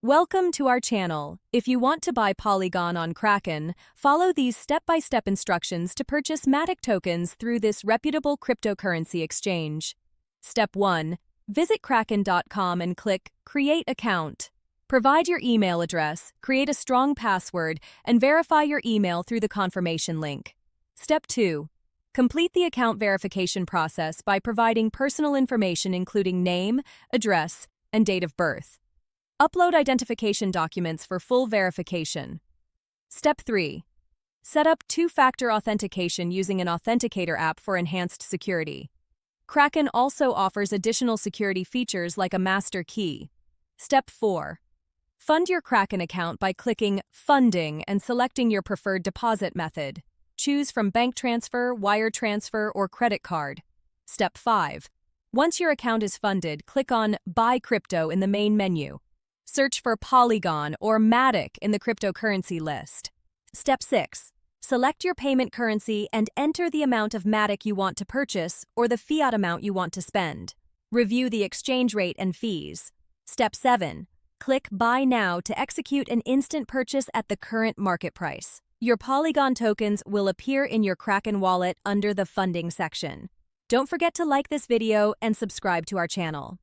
Welcome to our channel. If you want to buy Polygon on Kraken, follow these step-by-step instructions to purchase Matic tokens through this reputable cryptocurrency exchange. Step 1. Visit Kraken.com and click Create Account. Provide your email address, create a strong password, and verify your email through the confirmation link. Step 2. Complete the account verification process by providing personal information including name, address, and date of birth. Upload identification documents for full verification. Step 3. Set up two-factor authentication using an authenticator app for enhanced security. Kraken also offers additional security features like a master key. Step 4. Fund your Kraken account by clicking Funding and selecting your preferred deposit method. Choose from bank transfer, wire transfer, or credit card. Step 5. Once your account is funded, click on Buy Crypto in the main menu. Search for Polygon or Matic in the cryptocurrency list. Step 6. Select your payment currency and enter the amount of Matic you want to purchase or the fiat amount you want to spend. Review the exchange rate and fees. Step 7. Click Buy Now to execute an instant purchase at the current market price. Your Polygon tokens will appear in your Kraken wallet under the funding section. Don't forget to like this video and subscribe to our channel.